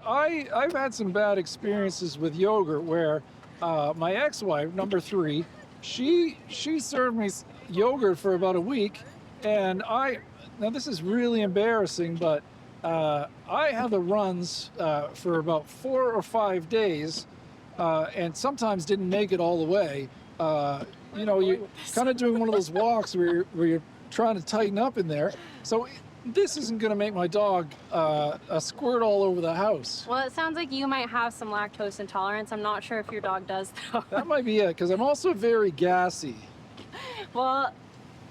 I've had some bad experiences with yogurt where my ex-wife, number 3, she served me yogurt for about a week, and now this is really embarrassing, but I had the runs for about 4 or 5 days, and sometimes didn't make it all the way. You're kind of doing one of those walks where you're trying to tighten up in there. So this isn't going to make my dog squirt all over the house. Well, it sounds like you might have some lactose intolerance. I'm not sure if your dog does, though. That might be it, because I'm also very gassy. Well,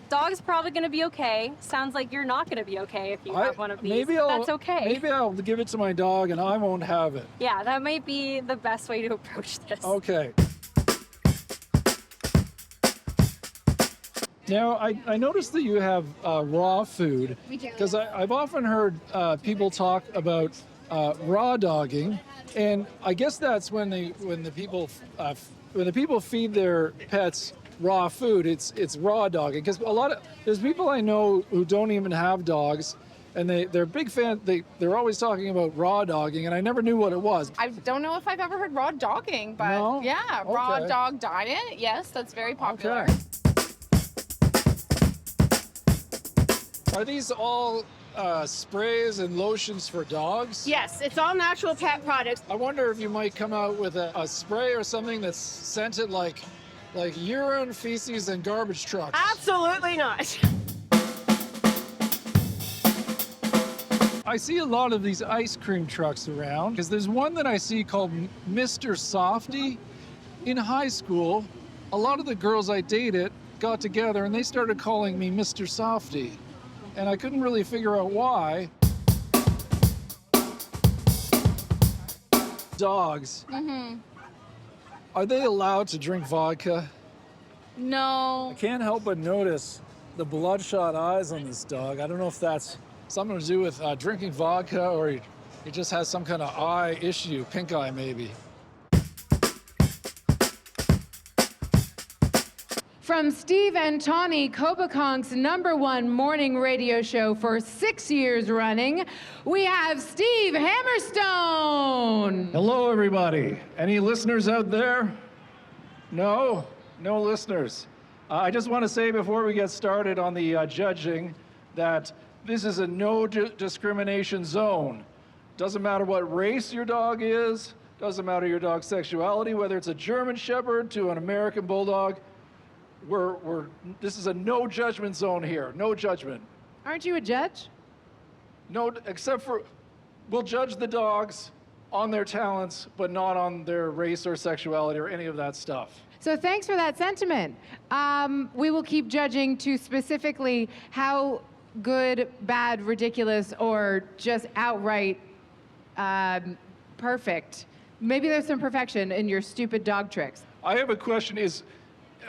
dog's probably going to be okay. Sounds like you're not going to be okay if you have one of these. That's okay. Maybe I'll give it to my dog and I won't have it. Yeah, that might be the best way to approach this. Okay. Now, I noticed that you have raw food. We do. Because I've often heard people talk about raw dogging, and I guess that's when the people feed their pets raw food. It's raw dogging. Because there's people I know who don't even have dogs, and they're big fan. They're always talking about raw dogging, and I never knew what it was. I don't know if I've ever heard raw dogging, but No? yeah, raw Okay. dog diet. Yes, that's very popular. Okay. Are these all sprays and lotions for dogs? Yes, it's all natural pet products. I wonder if you might come out with a spray or something that's scented like urine, feces, and garbage trucks. Absolutely not. I see a lot of these ice cream trucks around, because there's one that I see called Mr. Softy. In high school, a lot of the girls I dated got together and they started calling me Mr. Softy. And I couldn't really figure out why. Dogs. Mm-hmm. Are they allowed to drink vodka? No. I can't help but notice the bloodshot eyes on this dog. I don't know if that's something to do with drinking vodka or he just has some kind of eye issue, pink eye maybe. From Steve and Tawny, Coboconk's #1 morning radio show for 6 years running, we have Steve Hammerstone. Hello, everybody. Any listeners out there? No? No listeners. I just want to say before we get started on the judging that this is a no discrimination zone. Doesn't matter what race your dog is, doesn't matter your dog's sexuality, whether it's a German Shepherd to an American Bulldog. This is a no judgment zone here. No judgment. Aren't you a judge? No, except for we'll judge the dogs on their talents, but not on their race or sexuality or any of that stuff. So thanks for that sentiment. We will keep judging to specifically how good, bad, ridiculous, or just outright perfect. Maybe there's some perfection in your stupid dog tricks. I have a question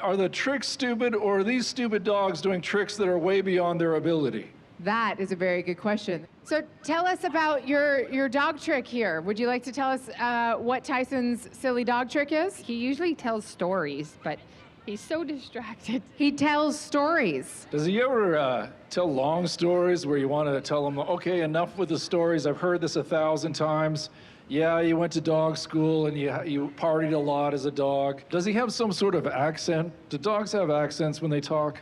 are the tricks stupid, or are these stupid dogs doing tricks that are way beyond their ability? That is a very good question. So tell us about your dog trick here. Would you like to tell us what Tyson's silly dog trick is? He usually tells stories, but he's so distracted. He tells stories. Does he ever tell long stories where you want to tell him, okay, enough with the stories, I've heard this 1,000 times. Yeah, you went to dog school and you partied a lot as a dog. Does he have some sort of accent? Do dogs have accents when they talk?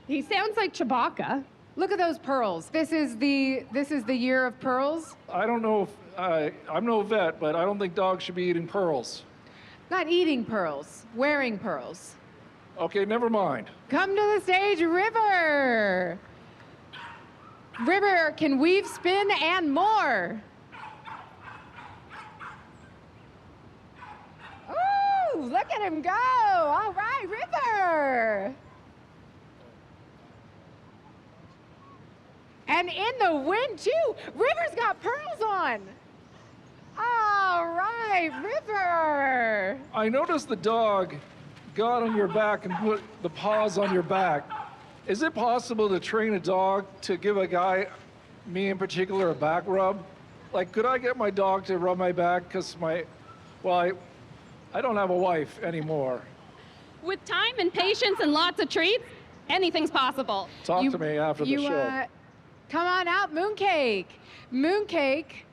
He sounds like Chewbacca. Look at those pearls. This is the year of pearls. I don't know if, I'm no vet, but I don't think dogs should be eating pearls. Not eating pearls, wearing pearls. Okay, never mind. Come to the stage, River. River can weave, spin, and more. Ooh, look at him go. All right, River. And in the wind, too. River's got pearls on. All right, River. I noticed the dog got on your back and put the paws on your back. Is it possible to train a dog to give a guy, me in particular, a back rub? Like, could I get my dog to rub my back? Because I don't have a wife anymore. With time and patience and lots of treats, anything's possible. Talk to me after the show. Come on out, Mooncake. Mooncake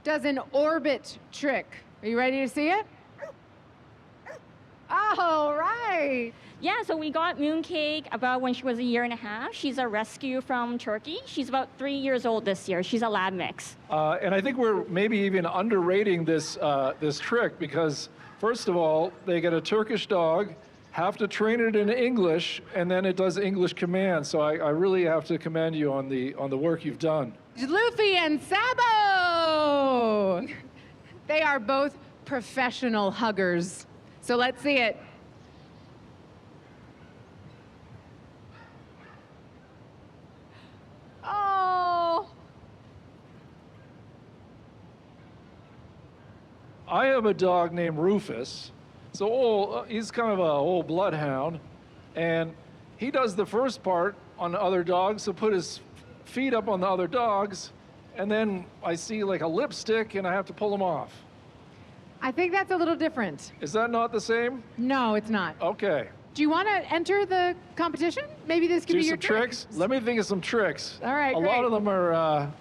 does an orbit trick. Are you ready to see it? All right. Yeah, so we got Mooncake about when she was 1.5 years. She's a rescue from Turkey. She's about 3 years old this year. She's a lab mix. And I think we're maybe even underrating this trick because, first of all, they get a Turkish dog, have to train it in English, and then it does English commands. So I really have to commend you on the work you've done. Luffy and Sabo. They are both professional huggers. So let's see it. Oh. I have a dog named Rufus. He's kind of an old bloodhound, and he does the first part on the other dogs, so put his feet up on the other dogs, and then I see like a lipstick, and I have to pull him off. I think that's a little different. Is that not the same? No, it's not. Okay. Do you want to enter the competition? Maybe this could Do be your some tricks? Let me think of some tricks. All right, A lot of them are a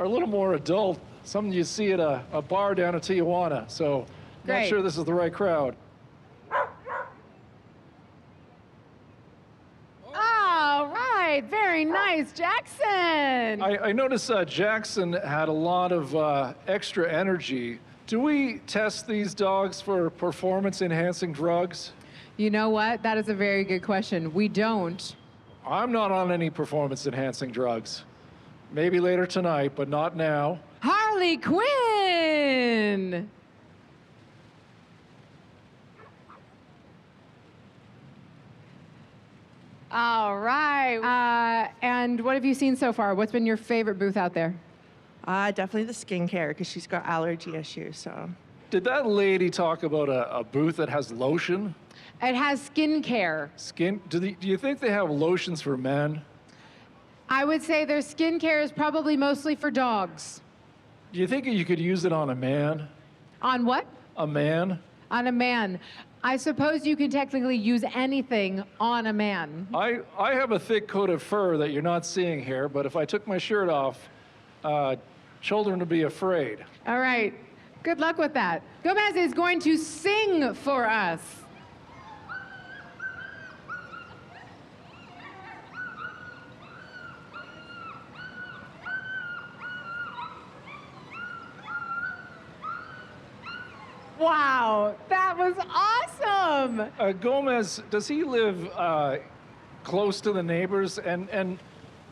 little more adult. Some you see at a bar down in Tijuana, so Great. not sure this is the right crowd. All right, very nice, Jackson. I noticed Jackson had a lot of extra energy. Do we test these dogs for performance-enhancing drugs? You know what? That is a very good question. We don't. I'm not on any performance-enhancing drugs. Maybe later tonight, but not now. Harley Quinn. All right. And what have you seen so far? What's been your favorite booth out there? Definitely the skincare because she's got allergy issues. So. Did that lady talk about a booth that has lotion? It has skincare. Do you think they have lotions for men? I would say their skincare is probably mostly for dogs. Do you think you could use it on a man? On what? A man? On a man. I suppose you can technically use anything on a man. I have a thick coat of fur that you're not seeing here, but if I took my shirt off, children would be afraid. All right. Good luck with that. Gomez is going to sing for us. Wow, that was awesome. Gomez, does he live close to the neighbors? And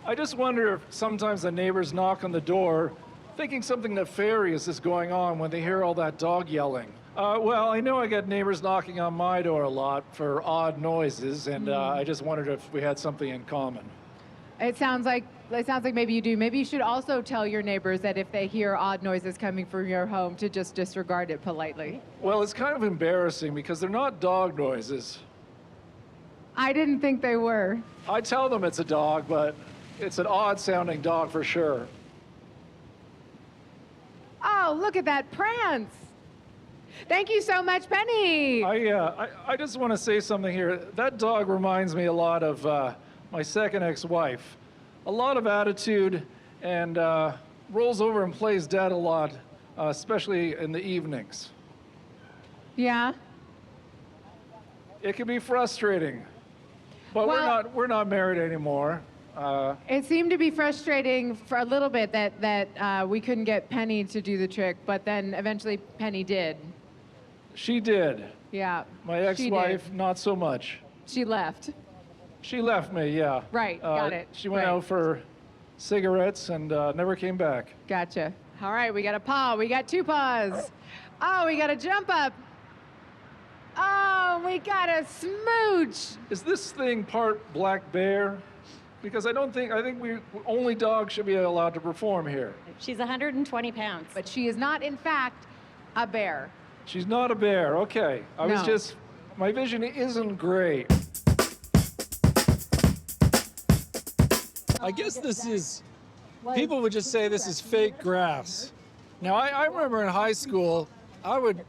I just wonder if sometimes the neighbors knock on the door thinking something nefarious is going on when they hear all that dog yelling. Well, I know I get neighbors knocking on my door a lot for odd noises, and I just wondered if we had something in common. It sounds like maybe you do. Maybe you should also tell your neighbors that if they hear odd noises coming from your home to just disregard it politely. Well, it's kind of embarrassing because they're not dog noises. I didn't think they were. I tell them it's a dog, but it's an odd-sounding dog for sure. Oh, look at that prance. Thank you so much, Penny. I just want to say something here. That dog reminds me a lot of my second ex-wife. A lot of attitude and rolls over and plays dead a lot, especially in the evenings. Yeah? It can be frustrating, but we're not married anymore. It seemed to be frustrating for a little bit that we couldn't get Penny to do the trick, but then eventually Penny did. She did. Yeah. My ex-wife, not so much. She left. She left me, yeah. Right, got it. She went Right. out for cigarettes and never came back. Gotcha. All right, we got a paw. We got two paws. Oh, we got a jump up. Oh, we got a smooch. Is this thing part black bear? Because I think we only dogs should be allowed to perform here. She's 120 pounds. But she is not, in fact, a bear. She's not a bear, okay. My vision isn't great. I guess people would just say this is fake grass. Now, I remember in high school, I would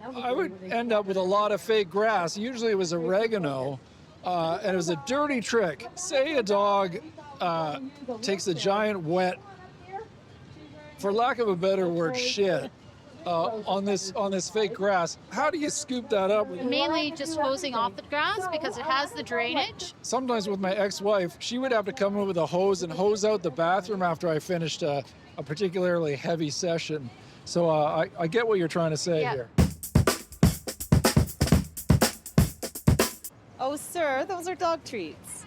end up with a lot of fake grass. Usually it was oregano, and it was a dirty trick. Say a dog takes a giant wet, for lack of a better word, shit, on this fake grass. How do you scoop that up? Mainly just hosing off the grass because it has the drainage. Sometimes with my ex-wife, she would have to come in with a hose and hose out the bathroom after I finished a particularly heavy session. So I get what you're trying to say here. Oh, sir, those are dog treats.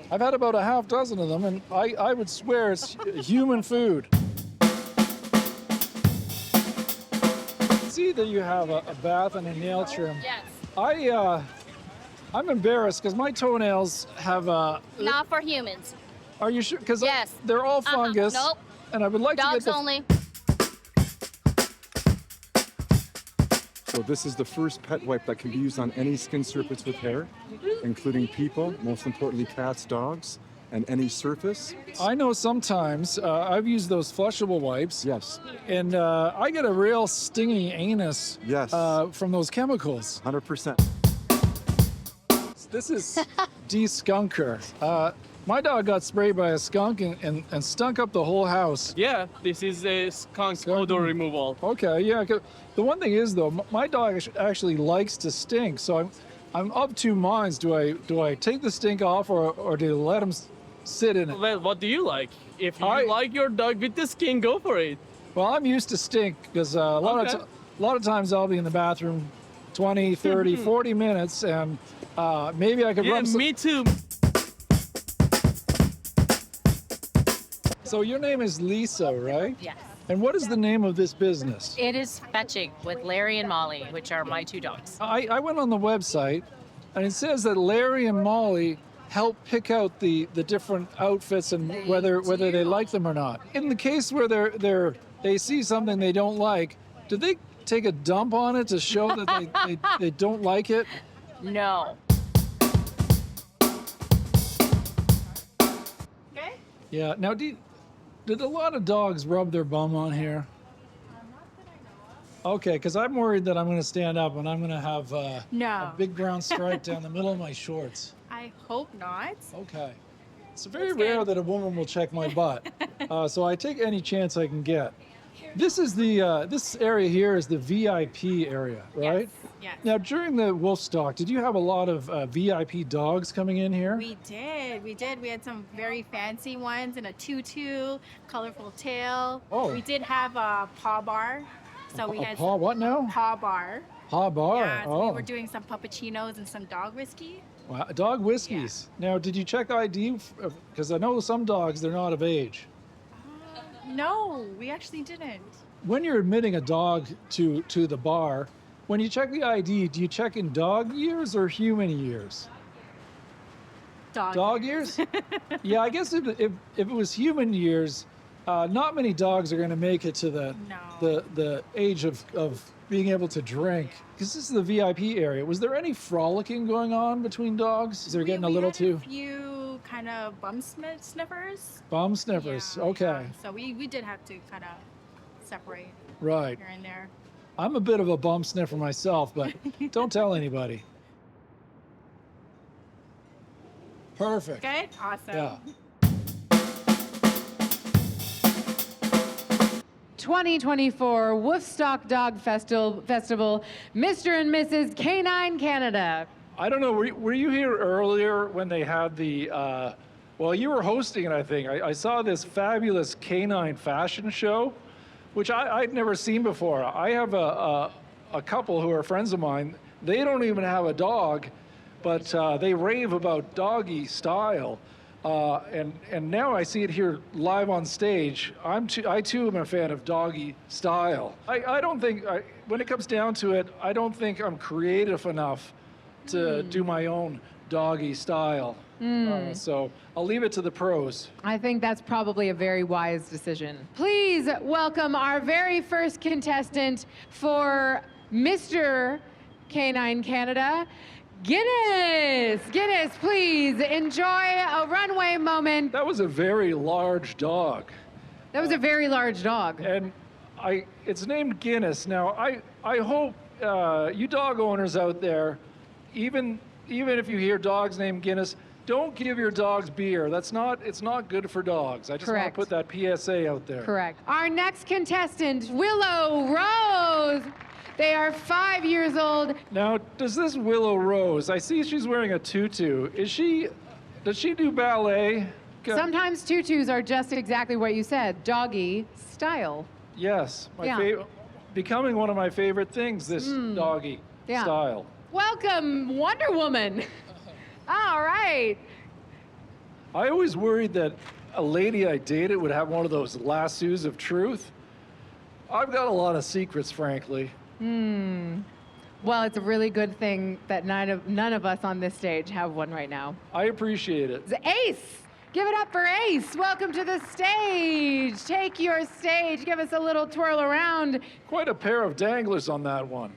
I've had about a half dozen of them, and I would swear it's human food. See that you have a bath and a nail trim. Yes. I'm embarrassed because my toenails have Not for humans. Are you sure? Because Yes. they're all fungus. Nope. And I would like Dogs to get only. So this is the first pet wipe that can be used on any skin surface with hair, including people, most importantly cats, dogs, and any surface. I know sometimes I've used those flushable wipes. Yes. And I get a real stingy anus. Yes. From those chemicals. 100%. This is de-skunker. My dog got sprayed by a skunk and stunk up the whole house. Yeah, this is a skunk odor removal. Okay, yeah. The one thing is though, my dog actually likes to stink, so I'm of two minds. Do I take the stink off or do I let him sit in it? Well, what do you like? If you like your dog with the skin, go for it. Well, I'm used to stink because a lot of times I'll be in the bathroom 20, 30, 40 minutes, and maybe I could rub some... me too. So your name is Lisa, right? Yes. And what is the name of this business? It is fetching with Larry and Molly, which are my two dogs. I went on the website, and it says that Larry and Molly help pick out the different outfits and whether they like them or not. In the case where they see something they don't like, do they take a dump on it to show that they don't like it? No. Yeah. Now, did a lot of dogs rub their bum on here? Okay, because I'm worried that I'm going to stand up and I'm going to have a big brown stripe down the middle of my shorts. I hope not. Okay. It's very rare that a woman will check my butt, so I take any chance I can get. This is this area here is the VIP area, right? Yes. Now, during the Woofstock, did you have a lot of VIP dogs coming in here? We did. We had some very fancy ones and a tutu, colorful tail. Oh. We did have a paw bar. So we had paw what now? paw bar. Paw bar. Yeah, so we were doing some puppuccinos and some dog whiskey. Wow, dog whiskeys. Yeah. Now, did you check ID? Because I know some dogs, they're not of age. No, we actually didn't. When you're admitting a dog to the bar, when you check the ID, do you check in dog years or human years? Dog years? Yeah, I guess if it was human years, not many dogs are going to make it to the age of being able to drink. Because this is the VIP area. Was there any frolicking going on between dogs? Is there getting a little too? A few kind of bum sniffers. Bum sniffers. Yeah, okay. yeah. So we did have to kind of separate. Right. Here and there. I'm a bit of a bum sniffer myself, but don't tell anybody. Perfect. Good? Awesome. Yeah. 2024 Woofstock Dog Festival, Mr. and Mrs. Canine Canada. I don't know, were you here earlier when they had the, well, you were hosting it, I think. I saw this fabulous canine fashion show, which I'd never seen before. I have a couple who are friends of mine. They don't even have a dog, but they rave about doggy style. And now I see it here live on stage. I too am a fan of doggy style. I don't think, when it comes down to it, I don't think I'm creative enough to do my own doggy style. So I'll leave it to the pros. I think that's probably a very wise decision. Please welcome our very first contestant for Mr. Canine Canada, Guinness. Guinness, please enjoy a runway moment. That was a very large dog. That was a very large dog. And it's named Guinness. Now, I hope you dog owners out there, even if you hear dogs named Guinness, Don't give your dogs beer. It's not good for dogs. I just want to Correct. put that PSA out there. Correct. Our next contestant, Willow Rose. They are 5 years old. Now, does this Willow Rose, I see she's wearing a tutu. Does she do ballet? Sometimes tutus are just exactly what you said, doggy style. Yes. Yeah. Becoming one of my favorite things, this doggy style. Welcome, Wonder Woman. All right. I always worried that a lady I dated would have one of those lassos of truth. I've got a lot of secrets, frankly. Well, it's a really good thing that none of us on this stage have one right now. I appreciate it. It's Ace. Give it up for Ace. Welcome to the stage. Take your stage. Give us a little twirl around. Quite a pair of danglers on that one.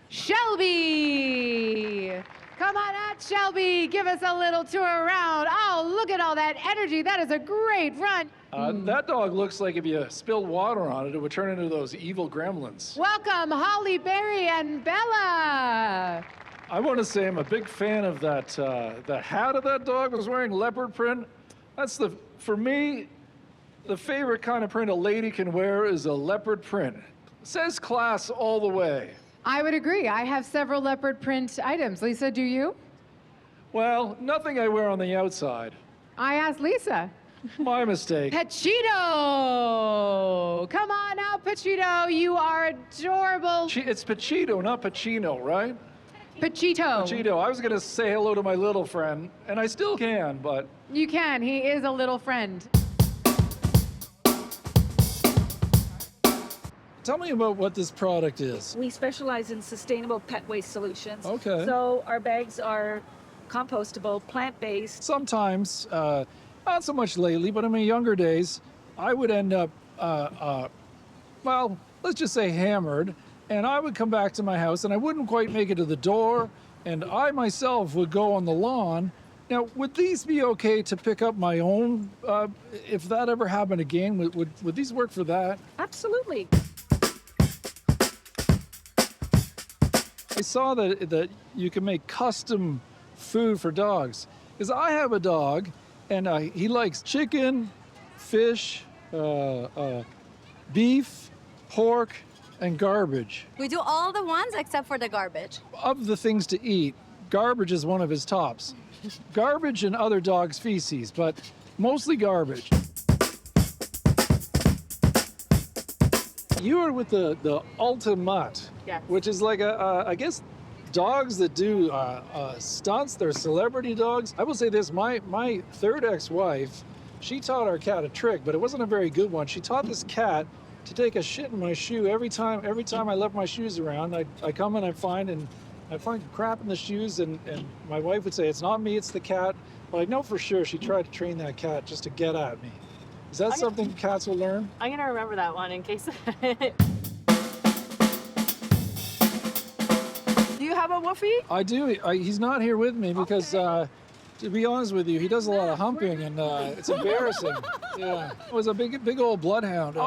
Shelby. Come on out, Shelby. Give us a little tour around. Oh, look at all that energy. That is a great run. That dog looks like if you spilled water on it, it would turn into those evil gremlins. Welcome, Holly Berry and Bella. I want to say I'm a big fan of that. The hat of that dog was wearing leopard print. That's for me, the favorite kind of print a lady can wear is a leopard print. Says class all the way. I would agree. I have several leopard print items. Lisa, do you? Well, nothing I wear on the outside. I asked Lisa. My mistake. Pachito! Come on out, Pachito. You are adorable. It's Pachito, not Pacino, right? Pachito. Pachito. I was going to say hello to my little friend, and I still can, but... You can. He is a little friend. Tell me about what this product is. We specialize in sustainable pet waste solutions. Okay. So our bags are compostable, plant-based. Sometimes, not so much lately, but in my younger days, I would end up, well, let's just say hammered, and I would come back to my house and I wouldn't quite make it to the door, and I myself would go on the lawn. Now, would these be okay to pick up my own, if that ever happened again? Would these work for that? Absolutely. I saw that you can make custom food for dogs. Because I have a dog, and he likes chicken, fish, beef, pork, and garbage. We do all the ones except for the garbage. Of the things to eat, garbage is one of his tops. Garbage and other dogs' feces, but mostly garbage. You are with the Ultimate, which is like I guess, dogs that do stunts. They're celebrity dogs. I will say this: my third ex-wife, she taught our cat a trick, but it wasn't a very good one. She taught this cat to take a shit in my shoe every time I left my shoes around. I come and I find crap in the shoes, and my wife would say, "It's not me, it's the cat." But I know for sure she tried to train that cat just to get at me. Is that something cats will learn? I'm going to remember that one in case. Do you have a woofie? I do. He's not here with me because, to be honest with you, he does a lot of humping, and it's embarrassing. Yeah, it was a big old bloodhound,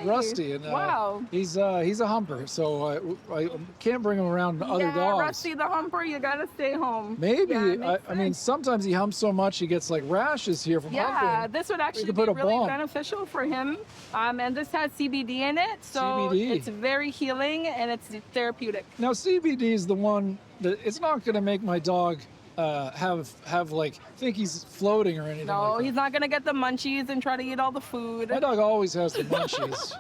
Rusty, and wow, he's a humper, so I can't bring him around other dogs. Rusty the humper, you gotta stay home. Maybe. Yeah, I mean, sometimes he humps so much he gets like rashes here from humping. Yeah, this would actually be really beneficial for him. And this has CBD in it, so it's very healing and it's therapeutic. Now, CBD is the one that it's not going to make my dog have like think he's floating or anything. No, like that. he's not gonna get the munchies and try to eat all the food. My dog always has the munchies.